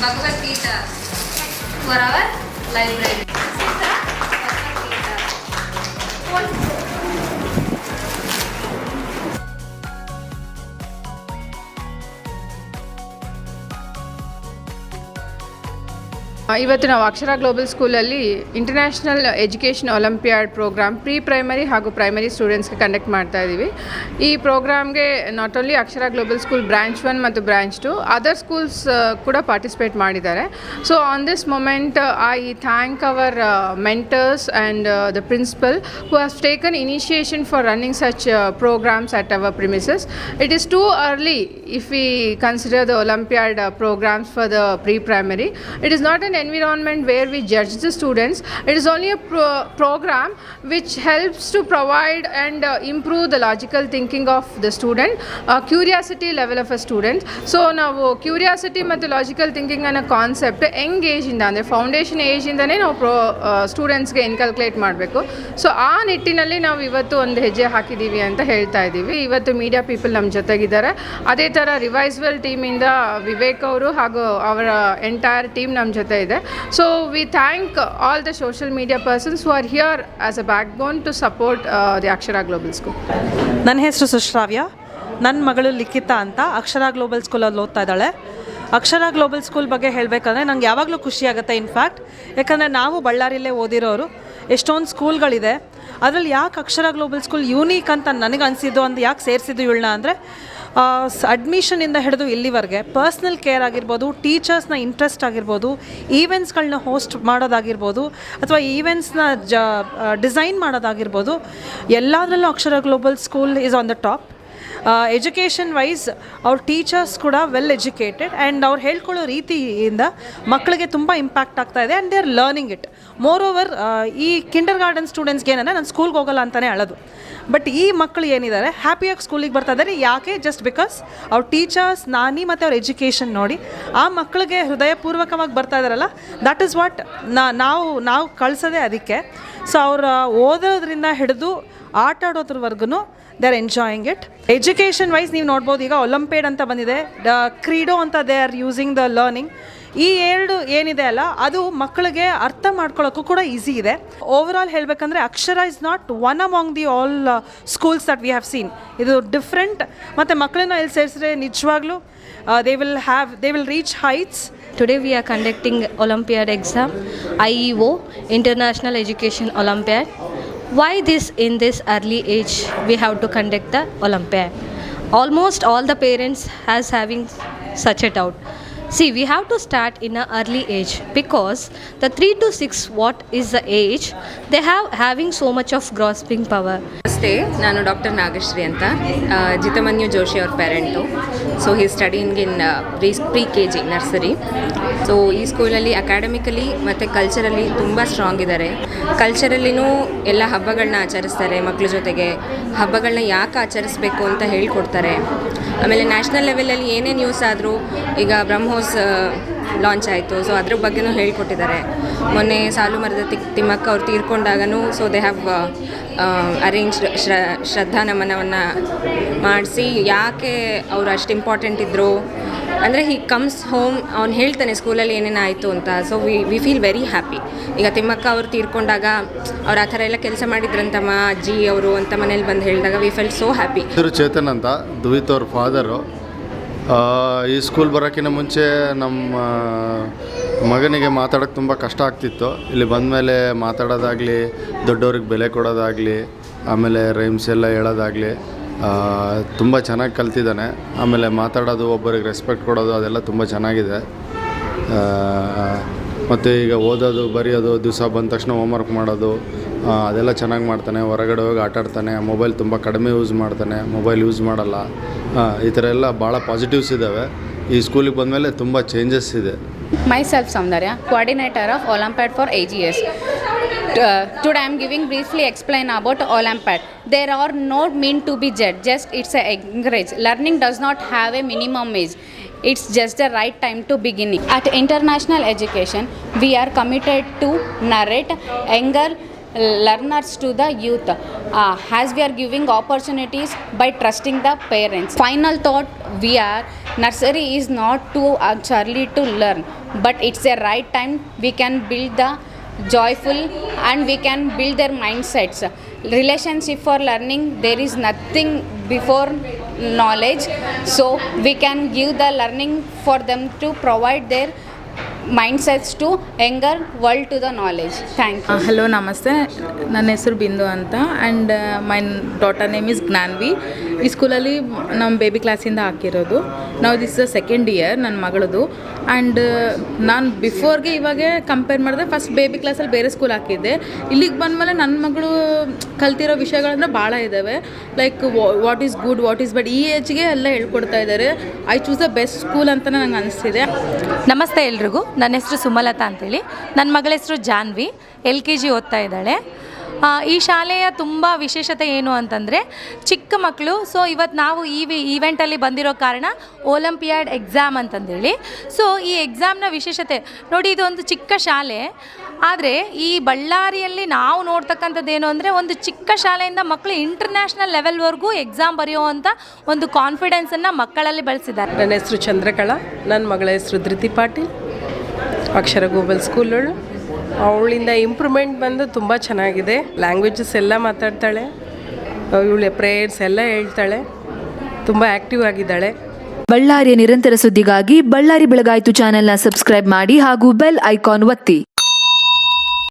Bhagavad Gita for our library. ಇವತ್ತು ನಾವು Akshara global ಸ್ಕೂಲಲ್ಲಿ international education olympiad program pre primary ಹಾಗೂ ಪ್ರೈಮರಿ ಸ್ಟೂಡೆಂಟ್ಸ್ಗೆ ಕಂಡಕ್ಟ್ ಮಾಡ್ತಾ ಇದ್ದೀವಿ. ಈ ಪ್ರೋಗ್ರಾಮ್ಗೆ not only Akshara global school branch 1 ಮತ್ತು ಬ್ರಾಂಚ್ 2 ಅದರ್ ಸ್ಕೂಲ್ಸ್ ಕೂಡ ಪಾರ್ಟಿಸಿಪೇಟ್ ಮಾಡಿದ್ದಾರೆ. So on this moment I thank our mentors and the principal who have taken initiation for running such programs at our premises. It is too early if we consider the Olympiad programs for the pre-primary. It is not an environment where we judge the students. It is only a program which helps to provide and improve the logical thinking of the student, curiosity level of a student. So ನಾವು curiosity ಮತ್ತು logical thinking ಅನ್ನೋ concept Young ಏಜಿಂದ ಅಂದರೆ foundation ಏಜಿಂದನೇ ನಾವು ಸ್ಟೂಡೆಂಟ್ಸ್ಗೆ ಇನ್ಕಲ್ಕುಲೇಟ್ ಮಾಡಬೇಕು. So ಆ ನಿಟ್ಟಿನಲ್ಲಿ ನಾವು ಇವತ್ತು ಒಂದು ಹೆಜ್ಜೆ ಹಾಕಿದ್ದೀವಿ ಅಂತ ಹೇಳ್ತಾ ಇದ್ದೀವಿ. ಇವತ್ತು ಮೀಡಿಯಾ ಪೀಪಲ್ ನಮ್ಮ ಜೊತೆಗಿದ್ದಾರೆ. ಅದೇ ಥರ ರಿವೈಸ್ವೆಲ್ ಟೀಮಿಂದ ವಿವೇಕ್ ಅವರು ಹಾಗೂ ಅವರ ಎಂಟೈರ್ ಟೀಮ್ ನಮ್ಮ ಜೊತೆ ಇದೆ. So we thank all the social media persons who are here as a backbone to support the Akshara global school. ನನ್ನ ಹೆಸರು ಸುಶ್ರಾವ್ಯ. ನನ್ನ ಮಗಳು ಲಿಖಿತಾ ಅಂತ ಅಕ್ಷರ ಗ್ಲೋಬಲ್ ಸ್ಕೂಲಲ್ಲಿ ಓದ್ತಾ ಇದ್ದಾಳೆ. ಅಕ್ಷರ ಗ್ಲೋಬಲ್ ಸ್ಕೂಲ್ ಬಗ್ಗೆ ಹೇಳಬೇಕಂದ್ರೆ ನಂಗೆ ಯಾವಾಗಲೂ ಖುಷಿಯಾಗುತ್ತೆ. ಇನ್ಫ್ಯಾಕ್ಟ್ ಯಾಕಂದರೆ ನಾವು ಬಳ್ಳಾರಿಯಲ್ಲೇ ಓದಿರೋರು, ಎಷ್ಟೊಂದು ಸ್ಕೂಲ್ಗಳಿದೆ. ಅದರಲ್ಲಿ ಯಾಕೆ ಅಕ್ಷರ ಗ್ಲೋಬಲ್ ಸ್ಕೂಲ್ ಯೂನೀಕ್ ಅಂತ ನನಗೆ ಅನಿಸಿದ್ದು ಅಂತ ಯಾಕೆ ಸೇರಿಸಿದ್ದು ಇವಳನ್ನ ಅಂದರೆ ಅಡ್ಮಿಷನಿಂದ ಹಿಡಿದು ಇಲ್ಲಿವರೆಗೆ ಪರ್ಸ್ನಲ್ ಕೇರ್ ಆಗಿರ್ಬೋದು, ಟೀಚರ್ಸ್ನ ಇಂಟ್ರೆಸ್ಟ್ ಆಗಿರ್ಬೋದು, ಈವೆಂಟ್ಸ್ಗಳನ್ನ ಹೋಸ್ಟ್ ಮಾಡೋದಾಗಿರ್ಬೋದು ಅಥವಾ ಈವೆಂಟ್ಸ್ನ ಡಿಸೈನ್ ಮಾಡೋದಾಗಿರ್ಬೋದು, ಎಲ್ಲದರಲ್ಲೂ Akshara global school is on the top. Education wise ಅವ್ರ ಟೀಚರ್ಸ್ ಕೂಡ ವೆಲ್ ಎಜುಕೇಟೆಡ್ ಆ್ಯಂಡ್ ಅವ್ರು ಹೇಳ್ಕೊಳ್ಳೋ ರೀತಿಯಿಂದ ಮಕ್ಕಳಿಗೆ ತುಂಬ ಇಂಪ್ಯಾಕ್ಟ್ ಆಗ್ತಾ ಇದೆ and they are learning it. Moreover ಈ ಕಿಂಡರ್ ಗಾರ್ಡನ್ ಸ್ಟೂಡೆಂಟ್ಸ್ಗೆ ಏನಂದರೆ ನಾನು ಸ್ಕೂಲ್ಗೆ ಹೋಗಲ್ಲ ಅಂತಲೇ ಹೇಳೋದು. ಬಟ್ ಈ ಮಕ್ಕಳು ಏನಿದ್ದಾರೆ ಹ್ಯಾಪಿಯಾಗಿ ಸ್ಕೂಲಿಗೆ ಬರ್ತಾ ಇದ್ದಾರೆ. ಯಾಕೆ? ಜಸ್ಟ್ ಬಿಕಾಸ್ ಅವ್ರ ಟೀಚರ್ಸ್ ನಾನಿ ಮತ್ತು ಅವ್ರ ಎಜುಕೇಷನ್ ನೋಡಿ ಆ ಮಕ್ಕಳಿಗೆ ಹೃದಯಪೂರ್ವಕವಾಗಿ ಬರ್ತಾ ಇದ್ದಾರಲ್ಲ, ದಟ್ ಈಸ್ ವಾಟ್ ನಾವು ಕಳಿಸೋದೇ ಅದಕ್ಕೆ. ಸೊ ಅವ್ರು ಓದೋದ್ರಿಂದ ಹಿಡಿದು ಆಟ ಆಡೋದ್ರವರೆಗೂ they are enjoying it. Education wise ನೀವು ನೋಡ್ಬೋದು, ಈಗ ಒಲಿಂಪಿಯಾಡ್ ಅಂತ ಬಂದಿದೆ, ಕ್ರೀಡೋ ಅಂತ they are using the learning. ಈ ಎರಡು ಏನಿದೆ ಅಲ್ಲ, ಅದು ಮಕ್ಕಳಿಗೆ ಅರ್ಥ ಮಾಡ್ಕೊಳ್ಳೋಕ್ಕೂ ಕೂಡ ಈಸಿ ಇದೆ. ಓವರ್ ಆಲ್ ಹೇಳಬೇಕಂದ್ರೆ Akshara is not one among the all schools that we have seen. ಇದು ಡಿಫ್ರೆಂಟ್ ಮತ್ತು ಮಕ್ಕಳನ್ನ ಇಲ್ಲಿ ಸೇರಿಸಿದ್ರೆ ನಿಜವಾಗ್ಲೂ they will reach heights. Today we are conducting Olympiad exam, IEO, International Education Olympiad. Why in this early age we have to conduct the Olympiad? Almost all the parents has having such a doubt. See, we have to start in an early age because the 3 to 6 what is the age they having so much of grasping power. ನಮಸ್ತೆ, ನಾನು doctor Nagashree ಅಂತ, ಜಿತಮನ್ಯು ಜೋಶಿ ಅವ್ರ parent. So he studying in pre KG nursery. So ಈ ಸ್ಕೂಲಲ್ಲಿ academically ಮತ್ತು ಕಲ್ಚರಲ್ಲಿ ತುಂಬ strong ಇದ್ದಾರೆ. ಕಲ್ಚರಲ್ಲಿನೂ ಎಲ್ಲ ಹಬ್ಬಗಳನ್ನ ಆಚರಿಸ್ತಾರೆ. ಮಕ್ಕಳ ಜೊತೆಗೆ ಹಬ್ಬಗಳನ್ನ ಯಾಕೆ ಆಚರಿಸ್ಬೇಕು ಅಂತ ಹೇಳ್ಕೊಡ್ತಾರೆ. ಆಮೇಲೆ ನ್ಯಾಷನಲ್ ಲೆವೆಲಲ್ಲಿ ಏನೇ ನ್ಯೂಸ್ ಆದರೂ, ಈಗ ಬ್ರಹ್ಮೋಸ್ ಲಾಂಚ್ ಆಯಿತು, ಸೊ ಅದ್ರ ಬಗ್ಗೆನೂ ಹೇಳ್ಕೊಟ್ಟಿದ್ದಾರೆ. ಮೊನ್ನೆ ಸಾಲು ಮರದ ತಿಮ್ಮಕ್ಕ ಅವ್ರು ತೀರ್ಕೊಂಡಾಗನೂ ಸೊ ದೇ ಹ್ಯಾವ್ ಅರೇಂಜ್ ಶ್ರದ್ಧಾ ನಮನವನ್ನು ಮಾಡಿಸಿ ಯಾಕೆ ಅವ್ರು ಅಷ್ಟು ಇಂಪಾರ್ಟೆಂಟ್ ಇದ್ದರು ಅಂದರೆ ಹಿ ಕಮ್ಸ್ ಹೋಮ್, ಅವ್ನು ಹೇಳ್ತಾನೆ ಸ್ಕೂಲಲ್ಲಿ ಏನೇನು ಆಯಿತು ಅಂತ. So we feel very happy. ಈಗ ತಿಮ್ಮಕ್ಕ ಅವರು ತೀರ್ಕೊಂಡಾಗ ಅವ್ರು ಆ ಥರ ಎಲ್ಲ ಕೆಲಸ ಮಾಡಿದ್ರಂತಮ್ಮ ಅಜ್ಜಿ ಅವರು ಅಂತ ಮನೇಲಿ ಬಂದು ಹೇಳಿದಾಗ we fell so happy. Chetan ಅಂತ, ದುವಿತ್ ಅವ್ರ ಫಾದರು. ಈ ಸ್ಕೂಲ್ ಬರೋಕ್ಕಿಂತ ಮುಂಚೆ ನಮ್ಮ ಮಗನಿಗೆ ಮಾತಾಡೋಕ್ಕೆ ತುಂಬ ಕಷ್ಟ ಆಗ್ತಿತ್ತು. ಇಲ್ಲಿ ಬಂದಮೇಲೆ ಮಾತಾಡೋದಾಗಲಿ, ದೊಡ್ಡವ್ರಿಗೆ ಬೆಲೆ ಕೊಡೋದಾಗಲಿ, ಆಮೇಲೆ ರೈಮ್ಸ್ ಎಲ್ಲ ಹೇಳೋದಾಗಲಿ ತುಂಬ ಚೆನ್ನಾಗಿ ಕಲ್ತಿದ್ದಾನೆ. ಆಮೇಲೆ ಮಾತಾಡೋದು, ಒಬ್ಬರಿಗೆ ರೆಸ್ಪೆಕ್ಟ್ ಕೊಡೋದು ಅದೆಲ್ಲ ತುಂಬ ಚೆನ್ನಾಗಿದೆ. ಮತ್ತು ಈಗ ಓದೋದು, ಬರೆಯೋದು, ದಿವಸ ಬಂದ ತಕ್ಷಣ ಹೋಮ್ವರ್ಕ್ ಮಾಡೋದು ಅದೆಲ್ಲ ಚೆನ್ನಾಗಿ ಮಾಡ್ತಾನೆ. ಹೊರಗಡೆ ಹೋಗಿ ಆಟಾಡ್ತಾನೆ. ಮೊಬೈಲ್ ತುಂಬ ಕಡಿಮೆ ಯೂಸ್ ಮಾಡ್ತಾನೆ, ಮೊಬೈಲ್ ಯೂಸ್ ಮಾಡಲ್ಲ. ಈ ಥರ ಎಲ್ಲ ಭಾಳ ಪಾಸಿಟಿವ್ಸ್ ಇದ್ದಾವೆ. ಈ ಸ್ಕೂಲಿಗೆ ಬಂದಮೇಲೆ ತುಂಬ ಚೇಂಜಸ್ ಇದೆ. Myself Saundarya, coordinator of Olympiad for AGS. Today I am giving briefly explain about Olympiad. There are no mean to be judged, just it's a encourage. Learning does not have a minimum age. It's just the right time to beginning. At international education, we are committed to narrate younger learners to the youth. as we are giving opportunities by trusting the parents. Final thought, we are nursery is not too early to learn, but it's a right time we can build the joyful and we can build their mindsets. Relationship for learning, there is nothing before knowledge, so we can give the learning for them to provide their mindsets to younger world to the knowledge. Thank you. Hello ನಮಸ್ತೆ, ನನ್ನ ಹೆಸರು ಬಿಂದು ಅಂತ and my daughter name is Jnanvi. ಈ ಸ್ಕೂಲಲ್ಲಿ ನಮ್ಮ baby ಕ್ಲಾಸಿಂದ ಹಾಕಿರೋದು. ನಾವು ದಿಸ್ ಸೆಕೆಂಡ್ ಇಯರ್ ನನ್ನ ಮಗಳದು. ಆ್ಯಂಡ್ ನಾನು ಬಿಫೋರ್ಗೆ ಇವಾಗ ಕಂಪೇರ್ ಮಾಡಿದ್ರೆ ಫಸ್ಟ್ ಬೇಬಿ ಕ್ಲಾಸಲ್ಲಿ ಬೇರೆ ಸ್ಕೂಲ್ ಹಾಕಿದ್ದೆ. ಇಲ್ಲಿಗೆ ಬಂದಮೇಲೆ ನನ್ನ ಮಗಳು ಕಲ್ತಿರೋ ವಿಷಯಗಳಂದ್ರೆ ಭಾಳ ಇದ್ದಾವೆ. Like what is good, what is but ಈ ಏಜ್ಗೆ ಎಲ್ಲ ಹೇಳ್ಕೊಡ್ತಾ ಇದ್ದಾರೆ. I choose the best school ಅಂತ ನಂಗೆ ಅನಿಸ್ತಿದೆ. ನಮಸ್ತೆ ಎಲ್ರಿಗೂ, ನನ್ನ ಹೆಸರು ಸುಮಲತಾ ಅಂತೇಳಿ. ನನ್ನ ಮಗಳ ಹೆಸರು ಜಾನ್ವಿ, LKG ಓದ್ತಾ ಇದ್ದಾಳೆ. ಈ ಶಾಲೆಯ ತುಂಬ ವಿಶೇಷತೆ ಏನು ಅಂತಂದರೆ ಚಿಕ್ಕ ಮಕ್ಕಳು. ಸೊ ಇವತ್ತು ನಾವು ಈವೆಂಟಲ್ಲಿ ಬಂದಿರೋ ಕಾರಣ ಒಲಿಂಪಿಯಾಡ್ ಎಕ್ಸಾಮ್ ಅಂತಂದೇಳಿ. ಸೊ ಈ ಎಕ್ಸಾಮ್ನ ವಿಶೇಷತೆ ನೋಡಿ, ಇದು ಒಂದು ಚಿಕ್ಕ ಶಾಲೆ. ಆದರೆ ಈ ಬಳ್ಳಾರಿಯಲ್ಲಿ ನಾವು ನೋಡ್ತಕ್ಕಂಥದ್ದು ಏನು ಅಂದರೆ, ಒಂದು ಚಿಕ್ಕ ಶಾಲೆಯಿಂದ ಮಕ್ಕಳು ಇಂಟರ್ನ್ಯಾಷನಲ್ ಲೆವೆಲ್ವರೆಗೂ ಎಕ್ಸಾಮ್ ಬರೆಯುವಂಥ ಒಂದು ಕಾನ್ಫಿಡೆನ್ಸನ್ನು ಮಕ್ಕಳಲ್ಲಿ ಬೆಳೆಸಿದ್ದಾರೆ. ನನ್ನ ಹೆಸರು ಚಂದ್ರಕಲಾ, ನನ್ನ ಮಗಳ ಹೆಸರು ಧೃತಿ ಪಾಟೀಲ್, ಅಕ್ಷರ ಗ್ಲೋಬಲ್ ಸ್ಕೂಲಳು. ಅವಳಿಂದ ಇಂಪ್ರೂವ್ಮೆಂಟ್ ಬಂದು ತುಂಬ ಚೆನ್ನಾಗಿದೆ. ಲ್ಯಾಂಗ್ವೇಜಸ್ ಎಲ್ಲ ಮಾತಾಡ್ತಾಳೆ, ಇವಳೆ ಪ್ರೇಯರ್ಸ್ ಎಲ್ಲ ಹೇಳ್ತಾಳೆ, ತುಂಬ ಆ್ಯಕ್ಟಿವ್ ಆಗಿದ್ದಾಳೆ. ಬಳ್ಳಾರಿಯ ನಿರಂತರ ಸುದ್ದಿಗಾಗಿ ಬಳ್ಳಾರಿ ಬೆಳಗಾಯಿತು ಚಾನೆಲ್ನ ಸಬ್ಸ್ಕ್ರೈಬ್ ಮಾಡಿ ಹಾಗೂ ಬೆಲ್ ಐಕಾನ್ ಒತ್ತಿ.